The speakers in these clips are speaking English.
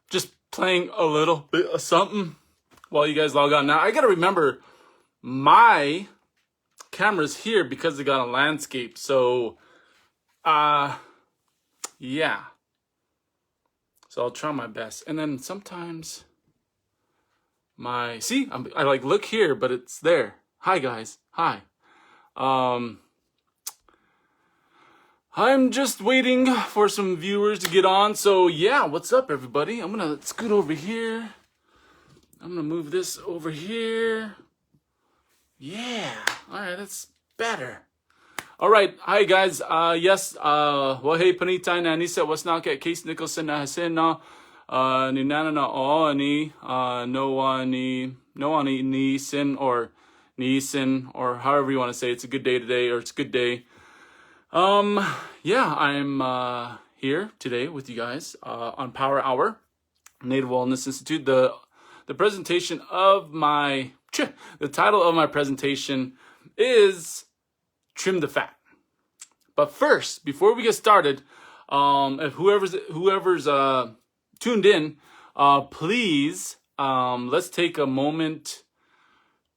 just playing a little bit of something while you guys log on. Now, I got to remember my camera's here because they got a landscape. So, yeah. So I'll try my best. And then sometimes I like look here, but it's there. Hi guys. Hi. I'm just waiting for some viewers to get on. So yeah, what's up everybody? I'm gonna scoot over here. I'm gonna move this over here. Yeah. All right, that's better. All right. Hi guys. Yes. Well, hey, Panita na Nisa was not at Kasey Nicholson na Hasena. Ni nana na o ni no ni sin or ni sin or however you want to say it. It's a good day today, or it's a good day. Yeah, I'm here today with you guys on Power Hour, Native Wellness Institute. The presentation of the title of my presentation is Trim the Fat. But first, before we get started, if whoever's tuned in, please let's take a moment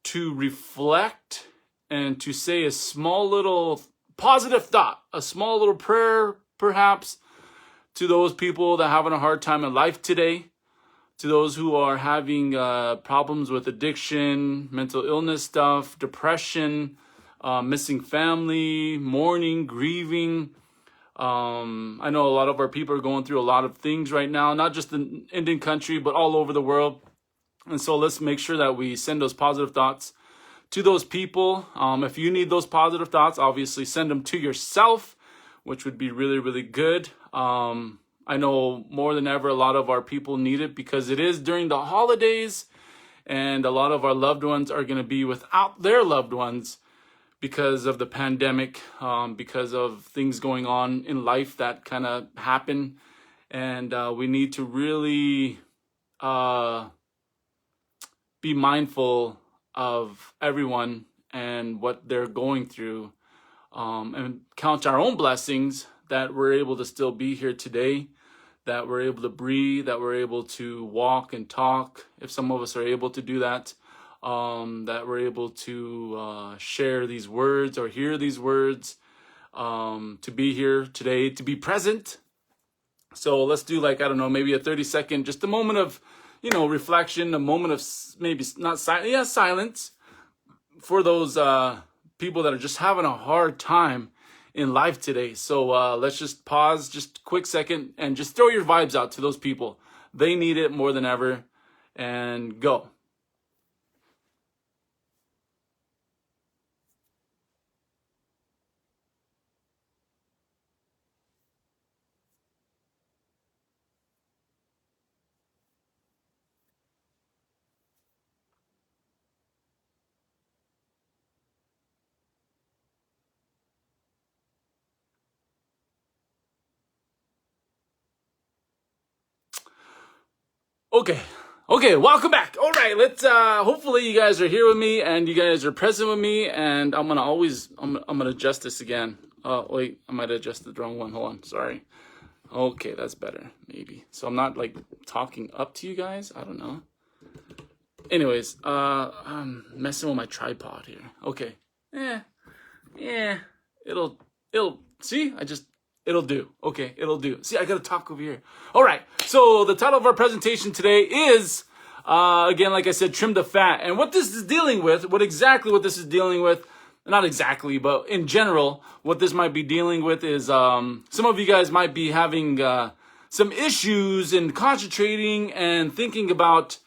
to reflect and to say a small little positive thought, a small little prayer, perhaps, to those people that are having a hard time in life today, to those who are having problems with addiction, mental illness stuff, depression, missing family, mourning, grieving. I know a lot of our people are going through a lot of things right now, not just in Indian country, but all over the world. And so let's make sure that we send those positive thoughts to those people. If you need those positive thoughts, obviously send them to yourself, which would be really, really good. I know more than ever, a lot of our people need it because it is during the holidays and a lot of our loved ones are going to be without their loved ones because of the pandemic, because of things going on in life that kind of happen. And we need to really be mindful of everyone and what they're going through, and count our own blessings that we're able to still be here today, that we're able to breathe, that we're able to walk and talk, if some of us are able to do that, that we're able to share these words or hear these words, to be here today, to be present. So let's do maybe a 30-second, just a moment of, reflection, a moment of maybe not silence, silence for those people that are just having a hard time in life today. So let's just pause just a quick second and just throw your vibes out to those people. They need it more than ever. And go. Okay, welcome back. All right, let's hopefully you guys are here with me and you guys are present with me, and I'm gonna adjust this again. Wait, I might have adjusted the wrong one. Hold on, sorry. Okay, that's better, maybe. So I'm not talking up to you guys. I don't know. Anyways, I'm messing with my tripod here. Okay. Yeah. It'll see, it'll do. Okay, it'll do. See, I gotta talk over here. All right, so the title of our presentation today is, again, like I said, Trim the Fat. And what this is dealing with, what this is dealing with, not exactly, but in general, what this might be dealing with is, some of you guys might be having some issues in concentrating and thinking about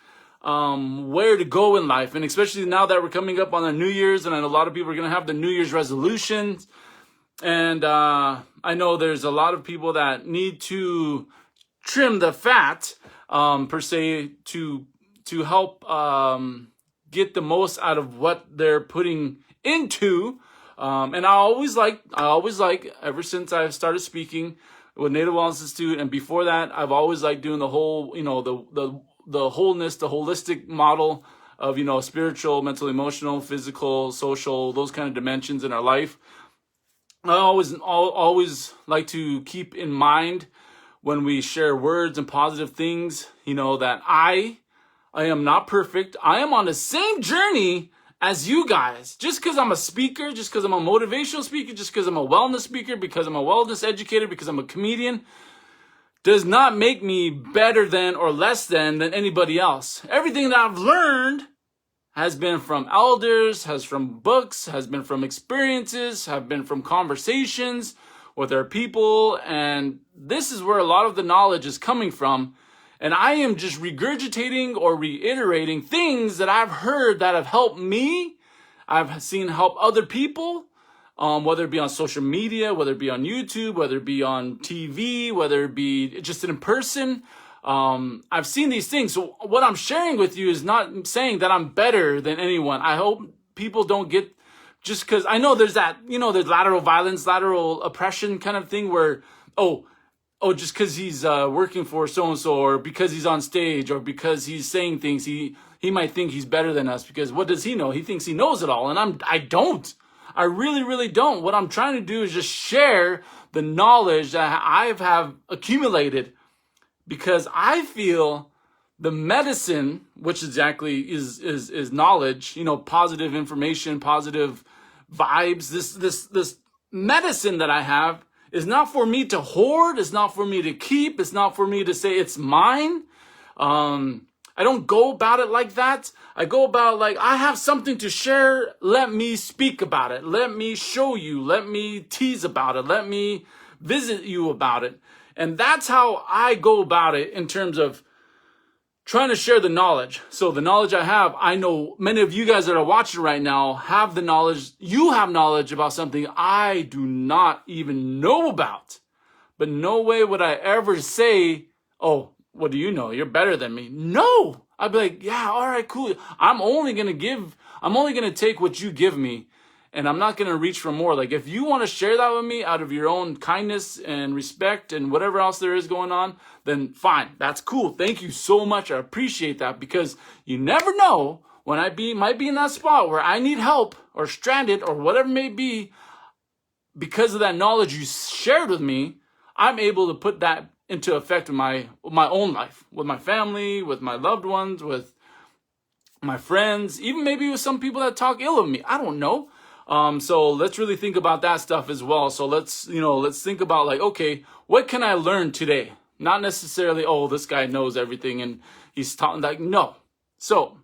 where to go in life. And especially now that we're coming up on the New Year's, and a lot of people are going to have the New Year's resolutions. And I know there's a lot of people that need to trim the fat, per se, to help get the most out of what they're putting into. And I always like, ever since I've started speaking with Native Wellness Institute, and before that, I've always liked doing the whole, the wholeness, the holistic model of, spiritual, mental, emotional, physical, social, those kind of dimensions in our life. I always like to keep in mind when we share words and positive things, that I am not perfect. I am on the same journey as you guys. Just because I'm a speaker, just because I'm a motivational speaker, just because I'm a wellness speaker, because I'm a wellness educator, because I'm a comedian, does not make me better than or less than anybody else. Everything that I've learned has been from elders, has from books, has been from experiences, have been from conversations with our people. And this is where a lot of the knowledge is coming from. And I am just regurgitating or reiterating things that I've heard that have helped me. I've seen help other people, whether it be on social media, whether it be on YouTube, whether it be on TV, whether it be just in person. I've seen these things. So what I'm sharing with you is not saying that I'm better than anyone. I hope people don't get, just because I know there's that, there's lateral violence, lateral oppression kind of thing where, just because he's working for so-and-so, or because he's on stage, or because he's saying things, he might think he's better than us, because what does he know? He thinks he knows it all, and I don't. I really, really don't. What I'm trying to do is just share the knowledge that I have accumulated, because I feel the medicine, which exactly is knowledge, positive information, positive vibes, this medicine that I have, is not for me to hoard. It's not for me to keep. It's not for me to say it's mine. I don't go about it like that. I go about like, I have something to share. Let me speak about it. Let me show you. Let me tease about it. Let me visit you about it. And that's how I go about it in terms of trying to share the knowledge. So the knowledge I have, I know many of you guys that are watching right now have the knowledge. You have knowledge about something I do not even know about. But no way would I ever say, oh, what do you know? You're better than me. No. I'd be like, yeah, all right, cool. I'm only going to take what you give me. And I'm not going to reach for more. Like, if you want to share that with me out of your own kindness and respect and whatever else there is going on, then fine. That's cool. Thank you so much. I appreciate that, because you never know when might be in that spot where I need help or stranded or whatever it may be. Because of that knowledge you shared with me, I'm able to put that into effect in my own life, with my family, with my loved ones, with my friends, even maybe with some people that talk ill of me. I don't know. So let's really think about that stuff as well. So let's think about like, okay, what can I learn today? Not necessarily, oh, this guy knows everything and he's talking, like, no. So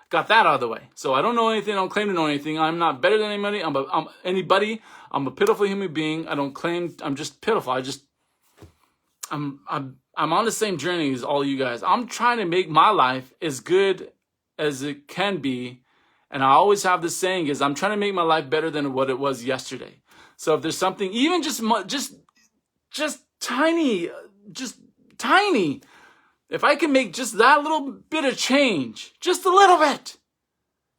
got that out of the way. So I don't know anything. I don't claim to know anything. I'm not better than anybody. I'm a pitiful human being. I don't claim, I'm just pitiful. I'm on the same journey as all you guys. I'm trying to make my life as good as it can be. And I always have this saying is, I'm trying to make my life better than what it was yesterday. So if there's something, even just tiny, if I can make just that little bit of change, just a little bit,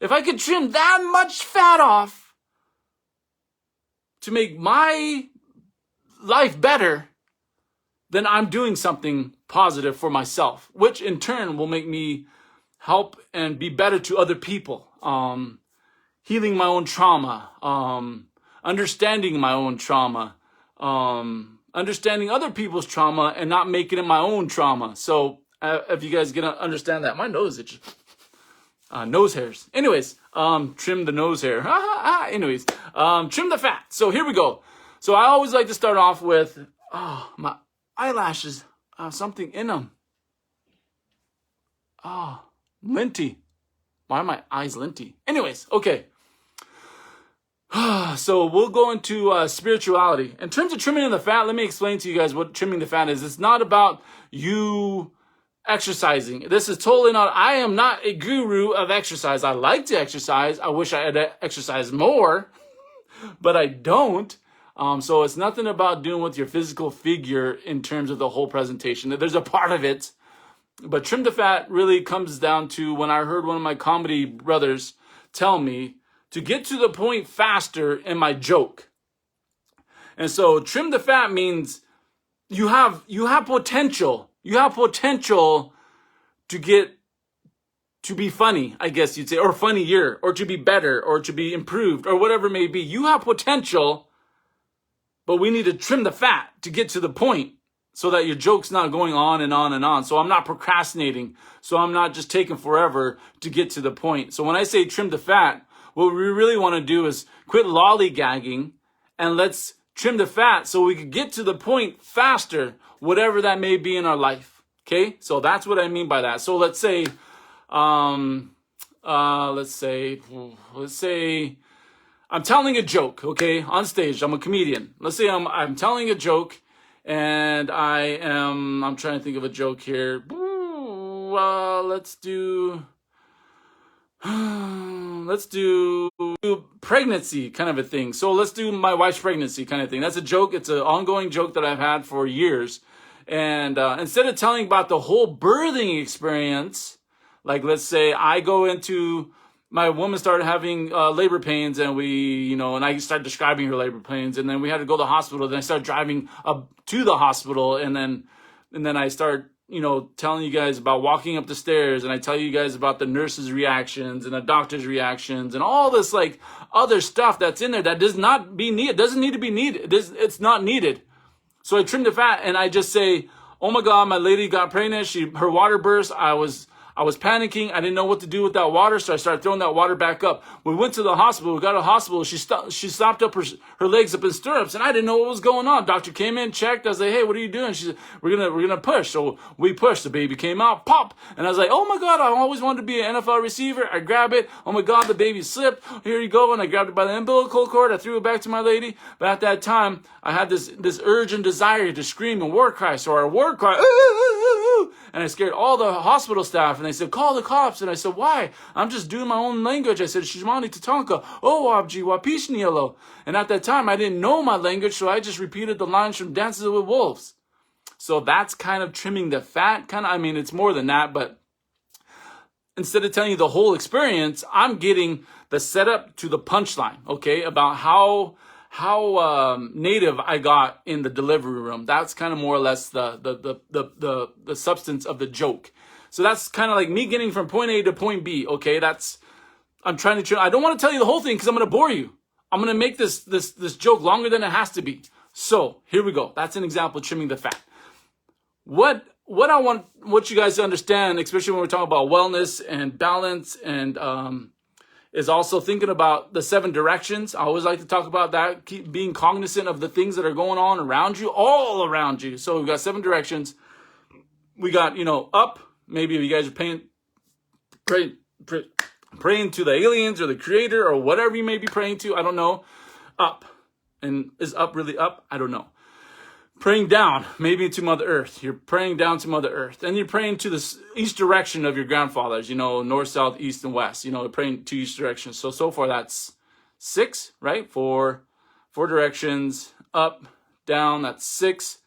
if I could trim that much fat off to make my life better, then I'm doing something positive for myself, which in turn will make me help and be better to other people. Healing my own trauma, understanding my own trauma, understanding other people's trauma and not making it my own trauma. So if you guys gonna understand that, my nose itches. Nose hairs. Anyways, trim the nose hair. Anyways, trim the fat. So here we go. So I always like to start off with, my eyelashes have something in them. Linty. Why are my eyes linty? Anyways, okay. So we'll go into spirituality. In terms of trimming the fat, let me explain to you guys what trimming the fat is. It's not about you exercising. This is totally not, I am not a guru of exercise. I like to exercise. I wish I had exercised more, but I don't. So it's nothing about doing with your physical figure in terms of the whole presentation. There's a part of it. But trim the fat really comes down to when I heard one of my comedy brothers tell me to get to the point faster in my joke. And so trim the fat means you have potential. You have potential to be funny, I guess you'd say, or funnier, or to be better, or to be improved, or whatever it may be. You have potential, but we need to trim the fat to get to the point so that your joke's not going on and on and on. So I'm not procrastinating. So I'm not just taking forever to get to the point. So when I say trim the fat, what we really want to do is quit lollygagging and let's trim the fat so we can get to the point faster, whatever that may be in our life. Okay? So that's what I mean by that. So let's say, let's say I'm telling a joke, okay, on stage. I'm a comedian. Let's say I'm telling a joke, and I'm trying to think of a joke here. Let's do pregnancy kind of a thing. So let's do my wife's pregnancy kind of thing. That's a joke. It's an ongoing joke that I've had for years. And instead of telling about the whole birthing experience, like let's say I go into, my woman started having labor pains, and and I started describing her labor pains, and then we had to go to the hospital. Then I started driving up to the hospital, and then I start, telling you guys about walking up the stairs, and I tell you guys about the nurse's reactions and the doctor's reactions and all this like other stuff that's in there that does not be needed. Doesn't need to be needed. It's not needed. So I trim the fat and I just say, oh my God, my lady got pregnant. Her water burst. I was panicking. I didn't know what to do with that water, so I started throwing that water back up. We went to the hospital. We got to the hospital. She stopped up her legs up in stirrups, and I didn't know what was going on. Doctor came in, checked. I was like, hey, what are you doing? She said, we're gonna push. So we pushed. The baby came out, pop. And I was like, oh my God, I always wanted to be an NFL receiver. I grab it. Oh my God, the baby slipped. Here you go. And I grabbed it by the umbilical cord. I threw it back to my lady. But at that time, I had this urge and desire to scream and war cry. So I war cry. And I scared all the hospital staff, and they said, call the cops. And I said, why? I'm just doing my own language. I said, Shimani Tatanka, oh, Abji, Wapishnielo. And at that time, I didn't know my language, so I just repeated the lines from Dances with Wolves. So that's kind of trimming the fat. It's more than that, but instead of telling you the whole experience, I'm getting the setup to the punchline, okay, about how native I got in the delivery room. That's kind of more or less the substance of the joke. So that's kind of like me getting from point A to point B. Okay, I'm trying to. I don't want to tell you the whole thing because I'm going to bore you. I'm going to make this joke longer than it has to be. So here we go. That's an example of trimming the fat. What I want you guys to understand, especially when we're talking about wellness and balance and is also thinking about the 7 directions. I always like to talk about that. Keep being cognizant of the things that are going on around you, all around you. So we've got 7 directions. We got, up. Maybe if you guys are praying to the aliens or the creator or whatever you may be praying to. I don't know. Up. And is up really up? I don't know. Praying down, maybe to Mother Earth. You're praying down to Mother Earth. And you're praying to the east direction of your grandfathers, north, south, east, and west. Praying to each direction. So far that's 6, right? 4 directions, up, down, that's 6.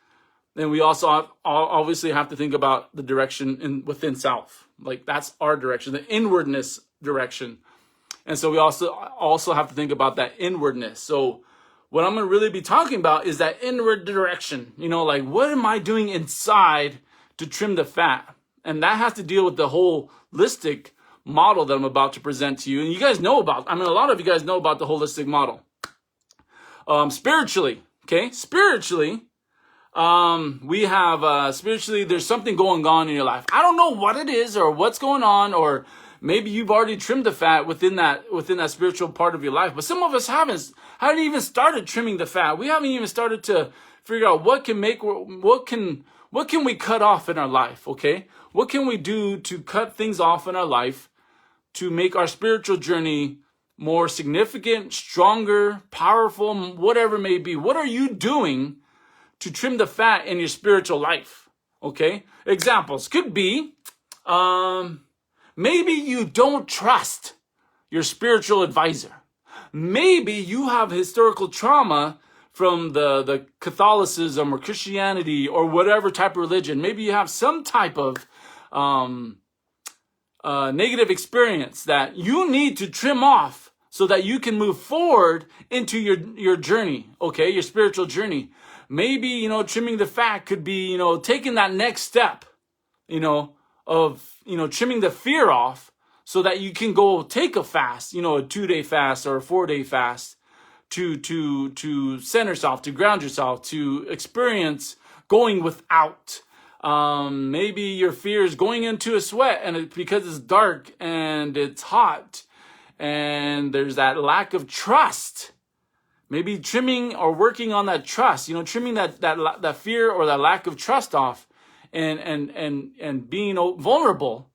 Then we also obviously have to think about the direction within south. Like that's our direction, the inwardness direction. And so we also have to think about that inwardness. So what I'm going to really be talking about is that inward direction. Like what am I doing inside to trim the fat? And that has to deal with the holistic model that I'm about to present to you. And you guys know about, a lot of you guys know about the holistic model. Spiritually, okay? Spiritually, we have, spiritually, there's something going on in your life. I don't know what it is or what's going on, or maybe you've already trimmed the fat within that spiritual part of your life. But some of us haven't even started trimming the fat. We haven't even started to figure out what can we cut off in our life, okay? What can we do to cut things off in our life to make our spiritual journey more significant, stronger, powerful, whatever it may be? What are you doing to trim the fat in your spiritual life? Okay? Examples could be, maybe you don't trust your spiritual advisor. Maybe you have historical trauma from the Catholicism or Christianity or whatever type of religion. Maybe you have some type of negative experience that you need to trim off so that you can move forward into your journey, okay, your spiritual journey. Maybe, trimming the fat could be, taking that next step, of, trimming the fear off so that you can go take a fast, a 2-day fast or a 4-day fast to center yourself, to ground yourself, to experience going without. Maybe your fear is going into a sweat and because it's dark and it's hot and there's that lack of trust. Maybe trimming or working on that trust, trimming that fear or that lack of trust off and being vulnerable,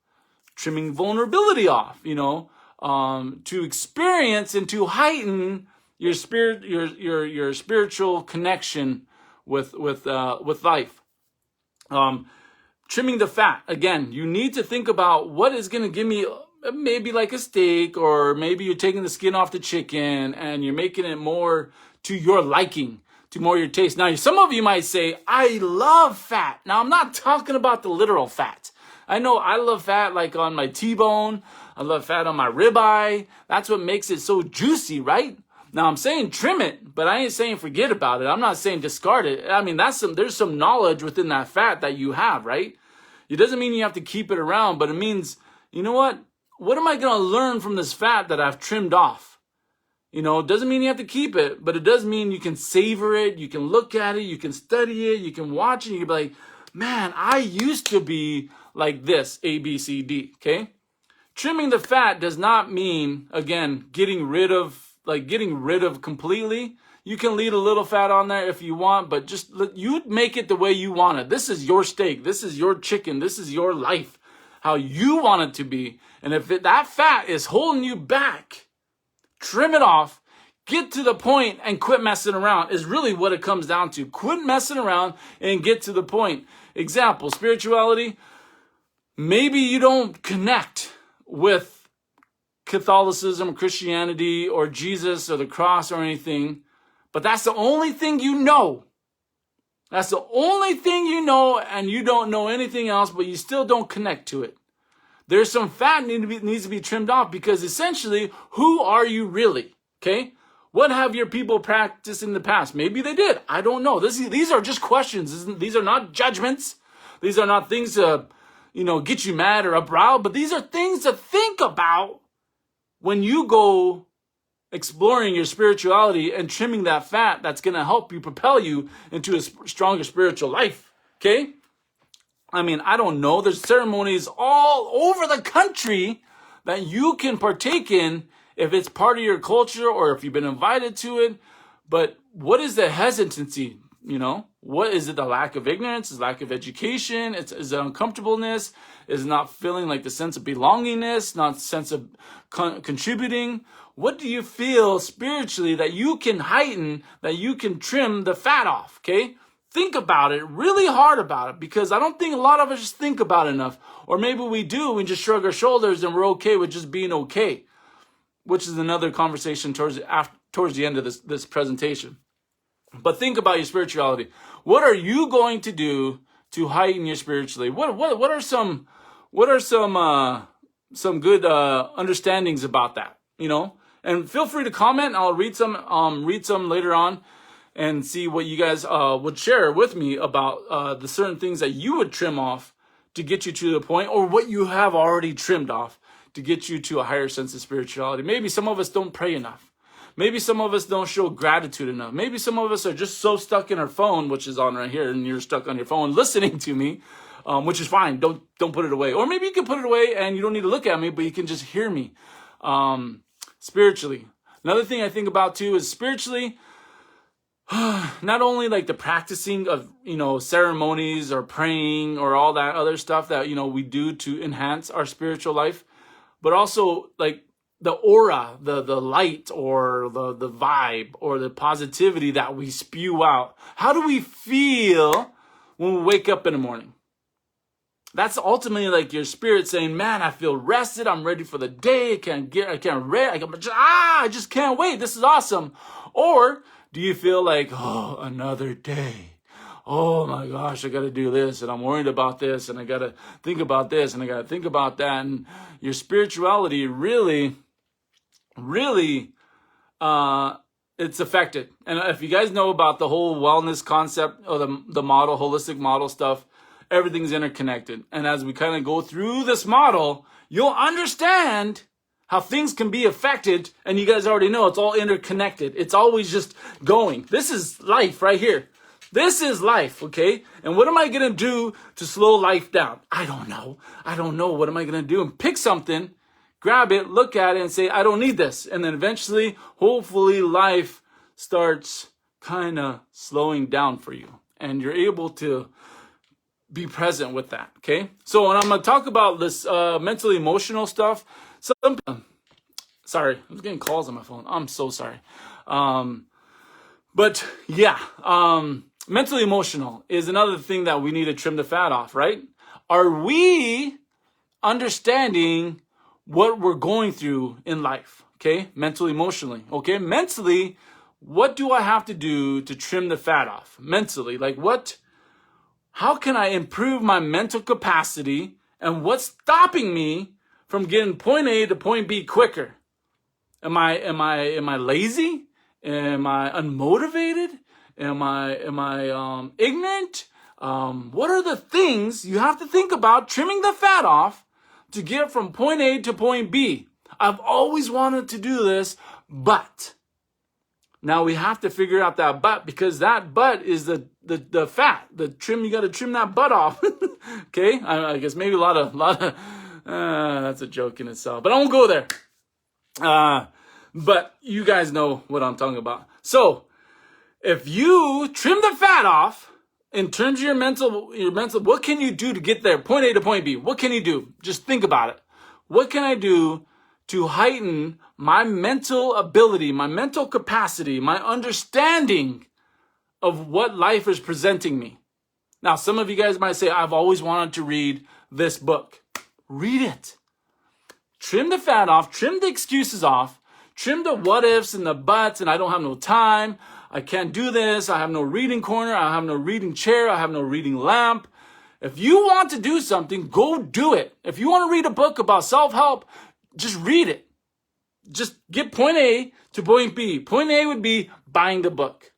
trimming vulnerability off, to experience and to heighten your spirit, your spiritual connection with life. Trimming the fat. Again, you need to think about what is going to give me maybe like a steak, or maybe you're taking the skin off the chicken and you're making it more to your liking, to more your taste. Now, some of you might say, I love fat. Now, I'm not talking about the literal fat. I know I love fat like on my T-bone. I love fat on my ribeye. That's what makes it so juicy, right? Now, I'm saying trim it, but I ain't saying forget about it. I'm not saying discard it. I mean, there's some knowledge within that fat that you have, right? It doesn't mean you have to keep it around, but it means, you know what? What am I going to learn from this fat that I've trimmed off? It doesn't mean you have to keep it, but it does mean you can savor it, you can look at it, you can study it, you can watch it, you can be like, man, I used to be like this, A, B, C, D, okay? Trimming the fat does not mean, again, getting rid of completely. You can leave a little fat on there if you want, but just you make it the way you want it. This is your steak. This is your chicken. This is your life, how you want it to be. And if that fat is holding you back, trim it off, get to the point and quit messing around is really what it comes down to. Quit messing around and get to the point. Example, spirituality. Maybe you don't connect with Catholicism, Christianity, or Jesus or the cross or anything, but that's the only thing you know. That's the only thing you know, and you don't know anything else, but you still don't connect to it. There's some fat needs to be trimmed off, because essentially, who are you really? Okay? What have your people practiced in the past? Maybe they did. I don't know. These are just questions. These are not judgments. These are not things to, get you mad or uprouted, but these are things to think about when you go exploring your spirituality and trimming that fat that's going to help you propel you into a stronger spiritual life. Okay? I mean, I don't know. There's ceremonies all over the country that you can partake in if it's part of your culture or if you've been invited to it. But what is the hesitancy? What is it? The lack of ignorance? Is lack of education? Is it uncomfortableness? Is it not feeling like the sense of belongingness? Not sense of contributing? What do you feel spiritually that you can heighten, that you can trim the fat off? Okay? Think about it, really hard about it, because I don't think a lot of us just think about it enough. Or maybe we do, we just shrug our shoulders and we're okay with just being okay, which is another conversation towards the end of this presentation. But think about your spirituality. What are you going to do to heighten your spirituality? What are some good understandings about that? And feel free to comment. I'll read some later on and see what you guys would share with me about the certain things that you would trim off to get you to the point, or what you have already trimmed off to get you to a higher sense of spirituality. Maybe some of us don't pray enough. Maybe some of us don't show gratitude enough. Maybe some of us are just so stuck in our phone, which is on right here, and you're stuck on your phone listening to me, which is fine. Don't put it away. Or maybe you can put it away and you don't need to look at me, but you can just hear me spiritually. Another thing I think about too is spiritually, not only like the practicing of, ceremonies or praying or all that other stuff that, we do to enhance our spiritual life, but also like the aura, the light, or the vibe, or the positivity that we spew out. How do we feel when we wake up in the morning? That's ultimately like your spirit saying, man, I feel rested. I'm ready for the day. I just can't wait. This is awesome. Or do you feel like, oh, another day. Oh my gosh, I got to do this, and I'm worried about this, and I got to think about this, and I got to think about that. And your spirituality really, it's affected. And if you guys know about the whole wellness concept, or the model, holistic model stuff, everything's interconnected. And as we kind of go through this model, you'll understand how things can be affected. And you guys already know it's all interconnected. It's always just going. This is life right here. This is life, okay? And what am I going to do to slow life down? I don't know. What am I going to do? And pick something, grab it, look at it, and say, I don't need this. And then eventually, hopefully, life starts kind of slowing down for you. And you're able to be present with that, okay? So when I'm going to talk about this mental emotional stuff, sorry, I was getting calls on my phone. I'm so sorry. But yeah, mental emotional is another thing that we need to trim the fat off, right? Are we understanding what we're going through in life, okay? Mental emotionally, okay? Mentally, what do I have to do to trim the fat off? Mentally, like how can I improve my mental capacity, and what's stopping me from getting point A to point B quicker? Am I lazy? Am I unmotivated? Am I ignorant? What are the things you have to think about trimming the fat off to get from point A to point B? I've always wanted to do this, but now we have to figure out that but, because that but is the fat, the trim. You got to trim that butt off. Okay, I guess maybe a lot of that's a joke in itself, but I won't go there. But you guys know what I'm talking about. So if you trim the fat off in terms of your mental, what can you do to get there, point A to point B? What can you do? Just think about it. What can I do to heighten my mental ability, my mental capacity, my understanding of what life is presenting me? Now, some of you guys might say, I've always wanted to read this book. Read it. Trim the fat off, trim the excuses off, trim the what ifs and the buts, and I don't have no time, I can't do this, I have no reading corner, I have no reading chair, I have no reading lamp. If you want to do something, go do it. If you want to read a book about self-help, just read it. Just get point A to point B. Point A would be buying the book.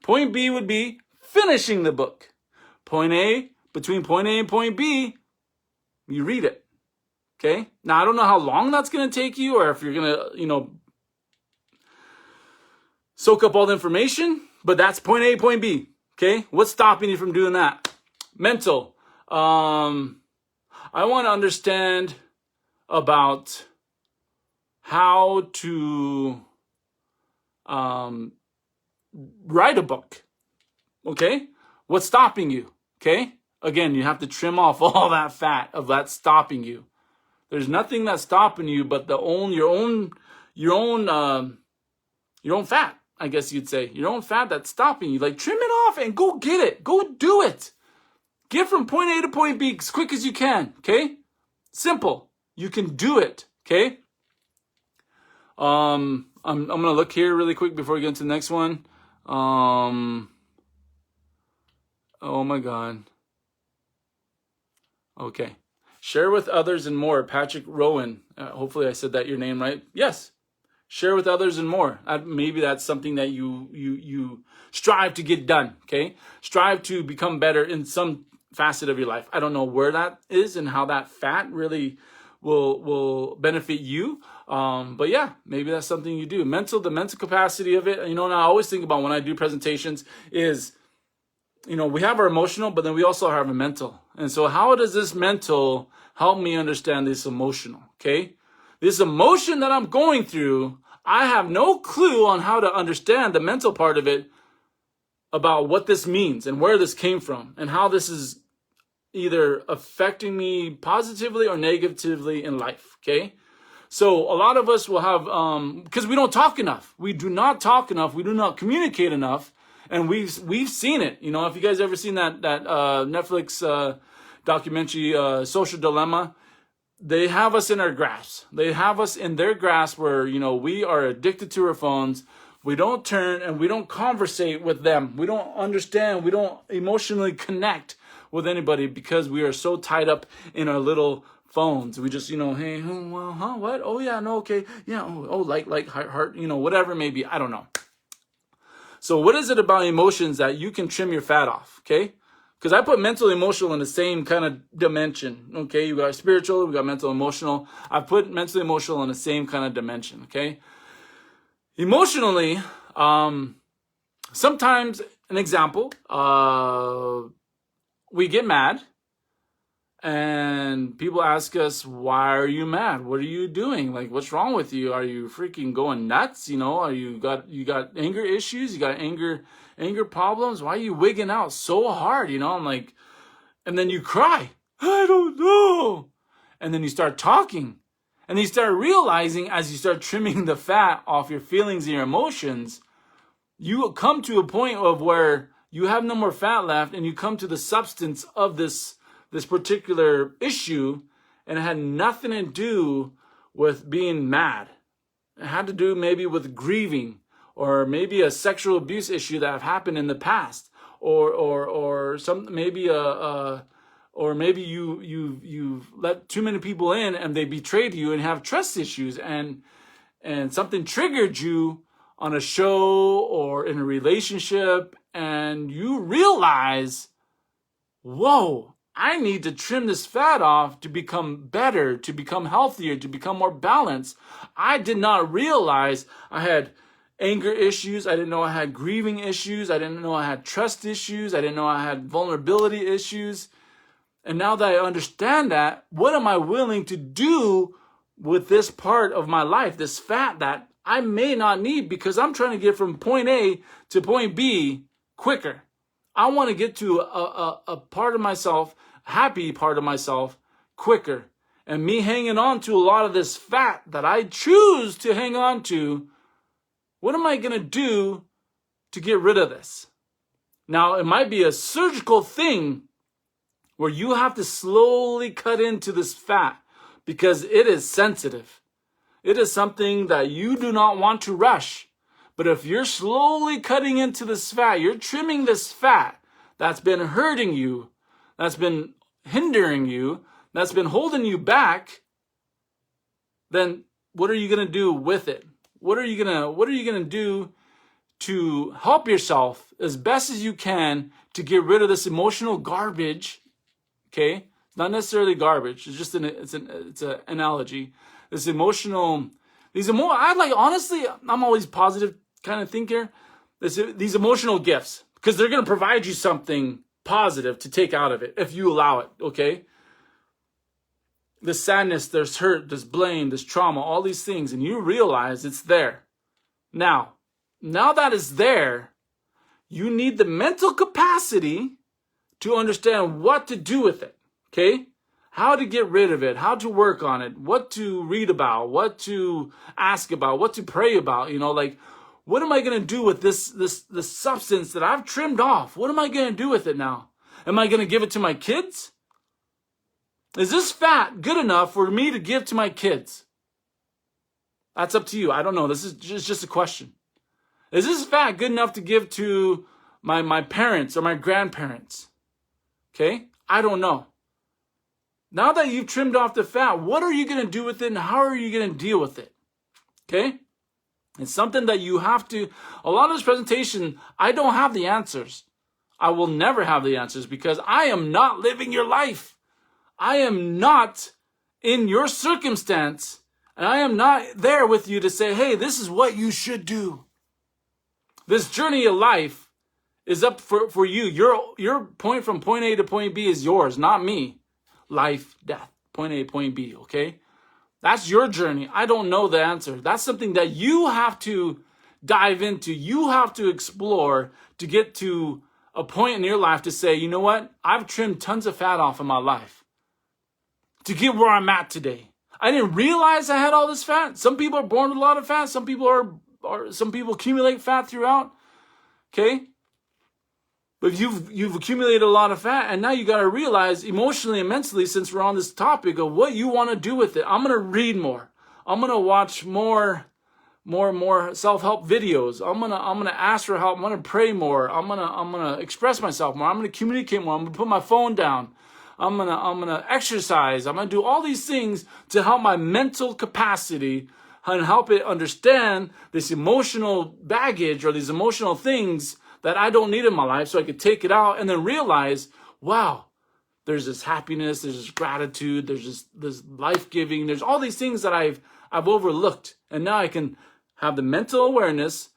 Point B would be finishing the book. Point A, between point A and point B, you read it. Okay? Now, I don't know how long that's going to take you, or if you're going to, soak up all the information, but that's point A, point B. Okay? What's stopping you from doing that? Mental. I want to understand about how to write a book. Okay? What's stopping you? Okay? Again, you have to trim off all that fat of that stopping you. There's nothing that's stopping you but your own fat, I guess you'd say. Your own fat that's stopping you. Like, trim it off and go get it. Go do it. Get from point A to point B as quick as you can. Okay? Simple. You can do it. Okay? I'm gonna look here really quick before we get into the next one. Oh my God. Okay. Share with others and more. Patrick Rowan. Hopefully I said that your name right. Yes. Share with others and more. Maybe that's something that you strive to get done. Okay. Strive to become better in some facet of your life. I don't know where that is and how that fat really will benefit you. But yeah, maybe that's something you do. The mental capacity of it. And I always think about when I do presentations is, we have our emotional, but then we also have our mental. And so how does this mental help me understand this emotional? Okay. This emotion that I'm going through, I have no clue on how to understand the mental part of it, about what this means and where this came from and how this is either affecting me positively or negatively in life. Okay. So a lot of us will have, because we don't talk enough. We do not talk enough. We do not communicate enough. And we've seen it. If you guys ever seen that Netflix documentary, Social Dilemma, they have us in our grasp. They have us in their grasp where, we are addicted to our phones. We don't turn and we don't conversate with them. We don't understand. We don't emotionally connect with anybody because we are so tied up in our little phones. We just, hey, well, huh, what? Oh, yeah, no, okay. Yeah, like, heart, whatever maybe. I don't know. So what is it about emotions that you can trim your fat off, okay? Because I put mental, emotional in the same kind of dimension, okay? You got spiritual, we got mental, emotional. I put mental, emotional in the same kind of dimension, okay? Emotionally, sometimes an example, we get mad and people ask us, why are you mad? What are you doing? Like, what's wrong with you? Are you freaking going nuts? You know, are you got anger issues? You got anger problems? Why are you wigging out so hard? You know, I'm like, and then you cry. I don't know. And then you start talking. And you start realizing as you start trimming the fat off your feelings and your emotions, you come to a point of where you have no more fat left and you come to the substance of this particular issue, and it had nothing to do with being mad. It had to do maybe with grieving, or maybe a sexual abuse issue that have happened in the past, or some maybe or maybe you've let too many people in and they betrayed you and have trust issues, and something triggered you on a show or in a relationship, and you realize, whoa, I need to trim this fat off to become better, to become healthier, to become more balanced. I did not realize I had anger issues. I didn't know I had grieving issues. I didn't know I had trust issues. I didn't know I had vulnerability issues. And now that I understand that, what am I willing to do with this part of my life, this fat that I may not need, because I'm trying to get from point A to point B quicker. I want to get to a part of myself, happy part of myself, quicker. And me hanging on to a lot of this fat that I choose to hang on to, what am I going to do to get rid of this? Now, it might be a surgical thing where you have to slowly cut into this fat because it is sensitive. It is something that you do not want to rush. But if you're slowly cutting into this fat, you're trimming this fat that's been hurting you, that's been hindering you, that's been holding you back, then what are you going to do with it? What are you going to do to help yourself as best as you can to get rid of this emotional garbage? Okay? It's not necessarily garbage. It's just it's an analogy. This emotional, honestly, I'm always positive kind of thinker. These emotional gifts, because they're going to provide you something positive to take out of it if you allow it, okay? This sadness, there's hurt, there's blame, there's trauma, all these things, and you realize it's there. Now that it's there, you need the mental capacity to understand what to do with it, okay? How to get rid of it, how to work on it, what to read about, what to ask about, what to pray about, you know, like, what am I going to do with this substance that I've trimmed off? What am I going to do with it now? Am I going to give it to my kids? Is this fat good enough for me to give to my kids? That's up to you. I don't know. This is just a question. Is this fat good enough to give to my parents or my grandparents? Okay? I don't know. Now that you've trimmed off the fat, what are you going to do with it and how are you going to deal with it? Okay? It's something that you have to, a lot of this presentation, I don't have the answers. I will never have the answers because I am not living your life. I am not in your circumstance, and I am not there with you to say, hey, this is what you should do. This journey of life is up for you. Your point from point A to point B is yours, not me. Life, death, point A, point B, okay? That's your journey. I don't know the answer. That's something that you have to dive into. You have to explore to get to a point in your life to say, you know what? I've trimmed tons of fat off in my life to get where I'm at today. I didn't realize I had all this fat. Some people are born with a lot of fat. Some people some people accumulate fat throughout. Okay? But you've accumulated a lot of fat, and now you got to realize emotionally and mentally, since we're on this topic of what you want to do with it. I'm going to read more. I'm going to watch more self-help videos. I'm going to ask for help. I'm going to pray more. I'm going to express myself more. I'm going to communicate more. I'm going to put my phone down. I'm going to exercise. I'm going to do all these things to help my mental capacity and help it understand this emotional baggage or these emotional things that I don't need in my life, so I could take it out and then realize, wow, there's this happiness, there's this gratitude, there's this life-giving, there's all these things that I've overlooked. And now I can have the mental awareness,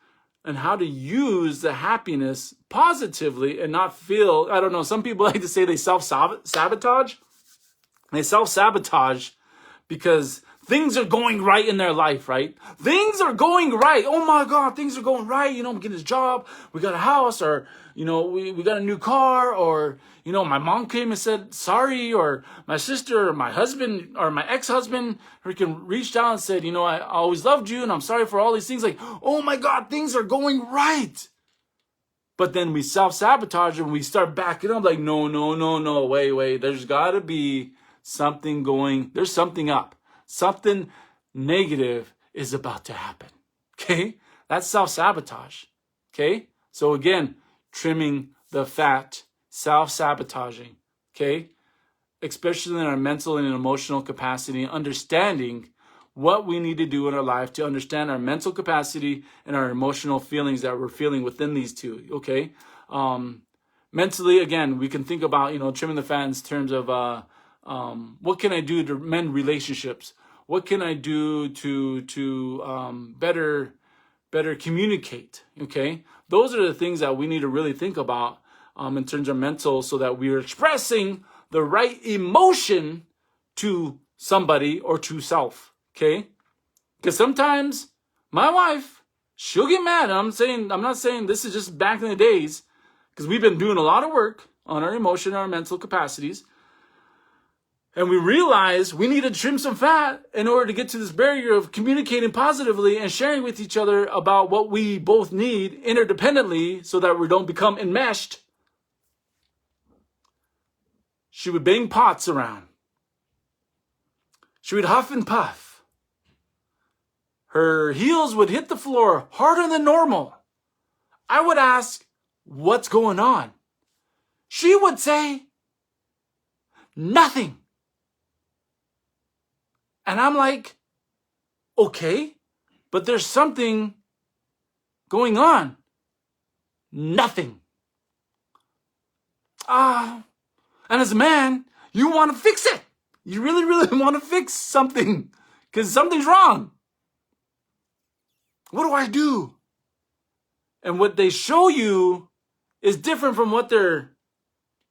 and how to use the happiness positively and not feel, I don't know, some people like to say they self-sabotage. They self-sabotage because things are going right in their life, right? Things are going right. Oh my God, things are going right. I'm getting this job. We got a house, or, we got a new car, or, my mom came and said sorry, or my sister, or my husband, or my ex-husband, reached out and said, I always loved you and I'm sorry for all these things. Like, oh my God, things are going right. But then we self-sabotage and we start backing up like, no, wait. There's got to be there's something up. Something negative is about to happen. Okay? That's self-sabotage. Okay? So again, trimming the fat, self-sabotaging. Okay? Especially in our mental and emotional capacity, understanding what we need to do in our life to understand our mental capacity and our emotional feelings that we're feeling within these two. Okay? Mentally, again, we can think about, trimming the fat in terms of what can I do to mend relationships? What can I do to better communicate? Okay, those are the things that we need to really think about in terms of mental, so that we're expressing the right emotion to somebody or to self. Okay, because sometimes my wife, she'll get mad. I'm not saying this is just back in the days, because we've been doing a lot of work on our emotion, our mental capacities. And we realize we need to trim some fat in order to get to this barrier of communicating positively and sharing with each other about what we both need interdependently, so that we don't become enmeshed. She would bang pots around. She would huff and puff. Her heels would hit the floor harder than normal. I would ask, what's going on? She would say, nothing. And I'm like, okay, but there's something going on. Nothing. And as a man, you want to fix it. You really, really want to fix something, because something's wrong. What do I do? And what they show you is different from what they're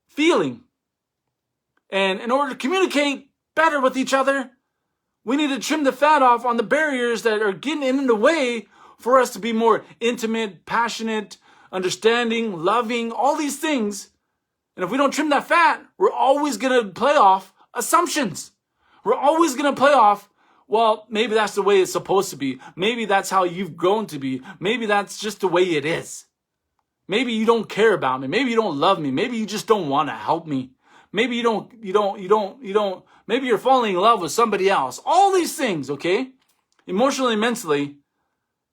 feeling. And in order to communicate better with each other, we need to trim the fat off on the barriers that are getting in the way for us to be more intimate, passionate, understanding, loving, all these things. And if we don't trim that fat, we're always going to play off assumptions. We're always going to play off, well, maybe that's the way it's supposed to be. Maybe that's how you've grown to be. Maybe that's just the way it is. Maybe you don't care about me. Maybe you don't love me. Maybe you just don't want to help me. Maybe you don't, maybe you're falling in love with somebody else. All these things, okay? Emotionally, mentally,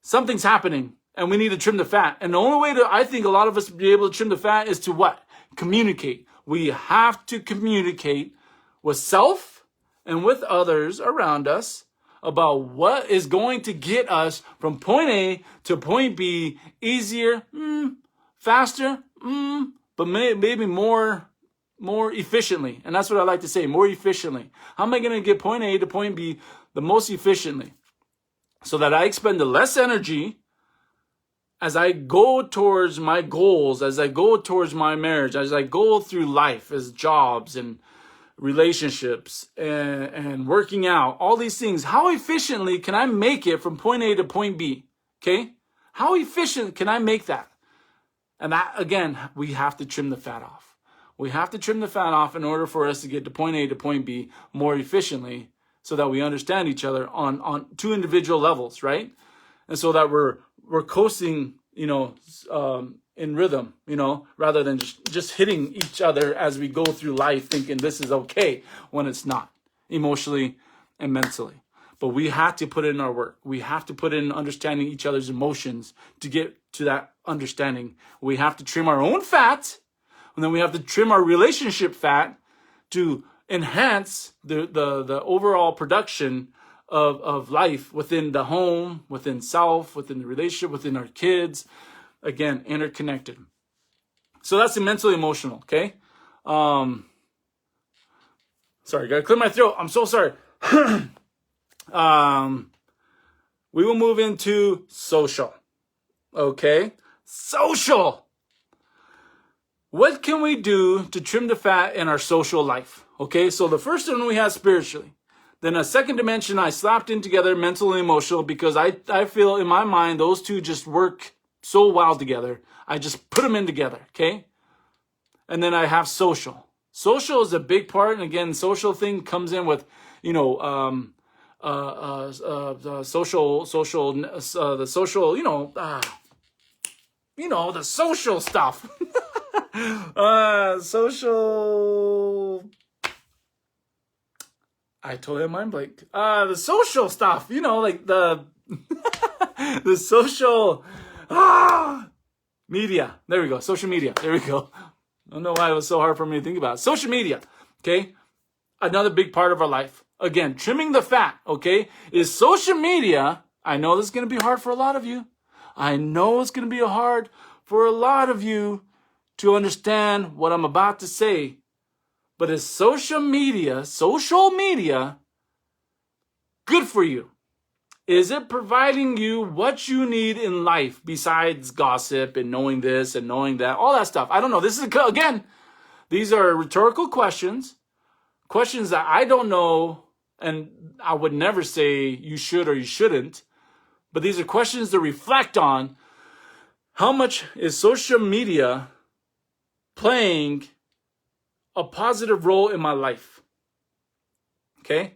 something's happening and we need to trim the fat. And the only way to, I think, a lot of us be able to trim the fat is to what? Communicate. We have to communicate with self and with others around us about what is going to get us from point A to point B easier, faster, but maybe more efficiently. And that's what I like to say, more efficiently. How am I going to get point A to point B the most efficiently, so that I expend the less energy as I go towards my goals, as I go towards my marriage, as I go through life, as jobs and relationships and working out, all these things. How efficiently can I make it from point A to point B? Okay? How efficient can I make that? And that, again, we have to trim the fat off. We have to trim the fat off in order for us to get to point A to point B more efficiently, so that we understand each other on two individual levels, right? And so that we're coasting, in rhythm, rather than just hitting each other as we go through life thinking this is okay when it's not, emotionally and mentally. But we have to put in our work. We have to put in understanding each other's emotions to get to that understanding. We have to trim our own fat, and then we have to trim our relationship fat to enhance the overall production of life within the home, within self, within the relationship, within our kids. Again, interconnected. So that's the mentally emotional, okay? Sorry, gotta clear my throat. I'm so sorry. We will move into social. Okay? Social. What can we do to trim the fat in our social life? Okay, so the first one we have spiritually. Then a second dimension I slapped in together, mental and emotional, because I feel in my mind those two just work so well together. I just put them in together, okay? And then I have social. Social is a big part, and again, social thing comes in with, you know, the social, the social, the social stuff. Social. I totally have mind blank. The social stuff, like the the social media. There we go. Social media. There we go. I don't know why it was so hard for me to think about. Social media. Okay. Another big part of our life. Again, trimming the fat. Okay. Is social media. I know this is going to be hard for a lot of you. I know it's going to be hard for a lot of you to understand what I'm about to say. But is social media good for you? Is it providing you what you need in life besides gossip and knowing this and knowing that, all that stuff? I don't know. This is, again, these are rhetorical questions that I don't know, and I would never say you should or you shouldn't, but these are questions to reflect on. How much is social media playing a positive role in my life? Okay?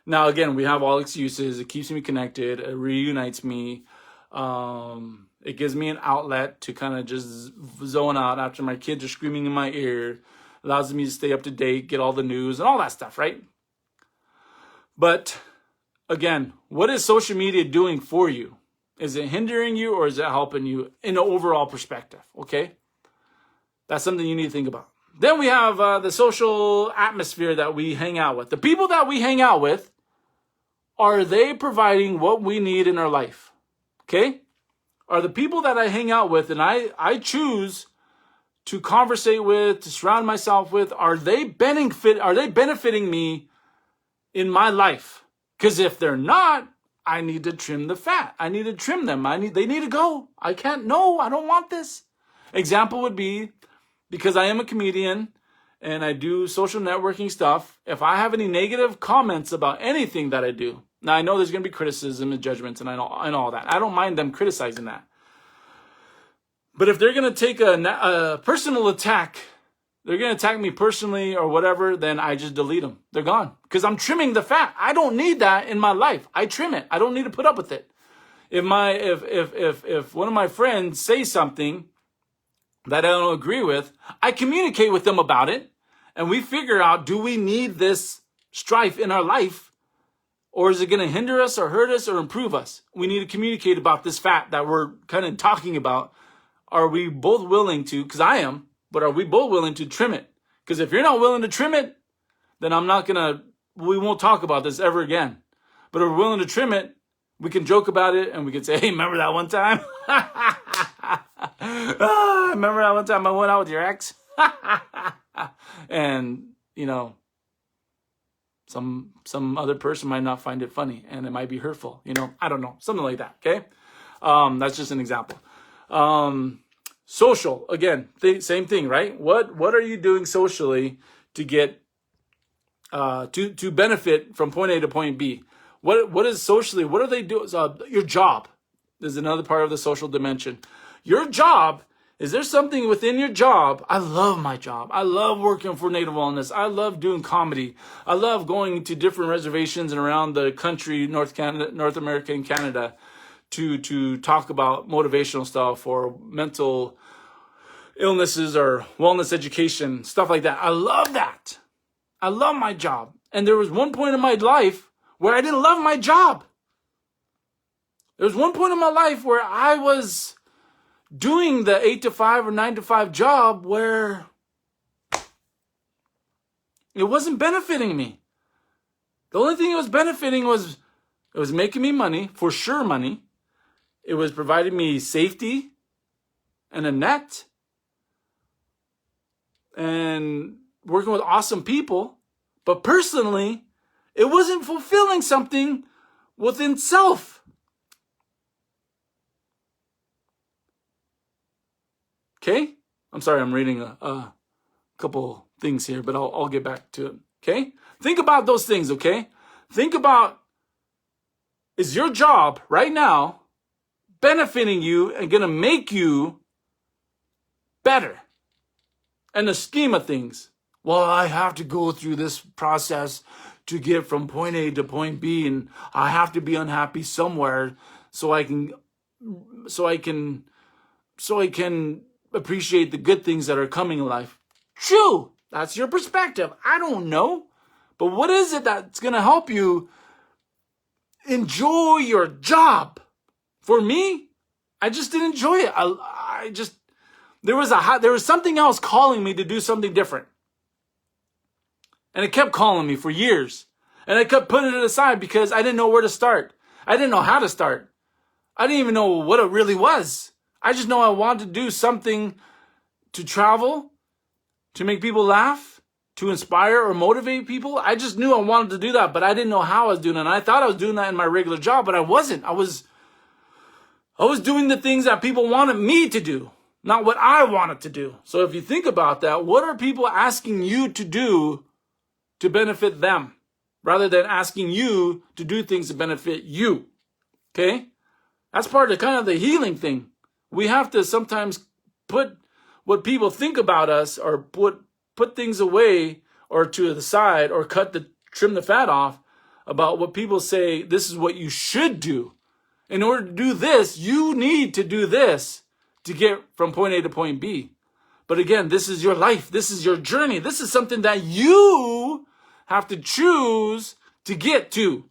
Now, again, we have all excuses. It keeps me connected. It reunites me. It gives me an outlet to kind of just zone out after my kids are screaming in my ear. Allows me to stay up to date, get all the news and all that stuff, right? But again, what is social media doing for you? Is it hindering you or is it helping you in an overall perspective? Okay? That's something you need to think about. Then we have the social atmosphere that we hang out with. The people that we hang out with, are they providing what we need in our life? Okay? Are the people that I hang out with and I choose to conversate with, to surround myself with, are they benefiting me in my life? Because if they're not, I need to trim the fat. I need to trim them. They need to go. I don't want this. Example would be, because I am a comedian and I do social networking stuff, if I have any negative comments about anything that I do, now I know there's going to be criticism and judgments and all that. I don't mind them criticizing that. But if they're going to take a personal attack, they're going to attack me personally or whatever, then I just delete them. They're gone. Because I'm trimming the fat. I don't need that in my life. I trim it. I don't need to put up with it. If one of my friends says something that I don't agree with, I communicate with them about it, and we figure out, do we need this strife in our life, or is it going to hinder us or hurt us or improve us? We need to communicate about this fat that we're kind of talking about. Are we both willing to, because I am, but are we both willing to trim it? Because if you're not willing to trim it, then we won't talk about this ever again. But if we're willing to trim it, we can joke about it and we can say, hey, remember that one time? Remember that one time I went out with your ex? And, some other person might not find it funny and it might be hurtful. I don't know. Something like that, okay? That's just an example. Social, again, same thing, right? What are you doing socially to get to benefit from point A to point B? What is socially, what are they doing? Your job is another part of the social dimension. Your job, is there something within your job? I love my job. I love working for Native Wellness. I love doing comedy. I love going to different reservations and around the country, North America and Canada, to talk about motivational stuff or mental illnesses or wellness education, stuff like that. I love that. I love my job. And there was one point in my life where I didn't love my job. There was one point in my life where I was doing the 8 to 5 or 9 to 5 job where it wasn't benefiting me. The only thing it was benefiting was it was making me money, for sure money. It was providing me safety and a net and working with awesome people. But personally, it wasn't fulfilling something within self. Okay? I'm sorry, I'm reading a couple things here, but I'll get back to it. Okay? Think about those things, okay? Think about, is your job right now benefiting you and going to make you better? And the scheme of things, well, I have to go through this process to get from point A to point B, and I have to be unhappy somewhere so I can appreciate the good things that are coming in life. True, that's your perspective. I don't know. But what is it that's going to help you enjoy your job? For me, I just didn't enjoy it. There was something else calling me to do something different. And it kept calling me for years. And I kept putting it aside because I didn't know where to start. I didn't know how to start. I didn't even know what it really was. I just know I wanted to do something to travel, to make people laugh, to inspire or motivate people. I just knew I wanted to do that, but I didn't know how I was doing it. And I thought I was doing that in my regular job, but I wasn't. I was doing the things that people wanted me to do, not what I wanted to do. So if you think about that, what are people asking you to do to benefit them, rather than asking you to do things to benefit you? Okay? That's part of kind of the healing thing. We have to sometimes put what people think about us, or put things away or to the side, or trim the fat off about what people say, this is what you should do. In order to do this, you need to do this to get from point A to point B. But again, this is your life. This is your journey. This is something that you have to choose to get to,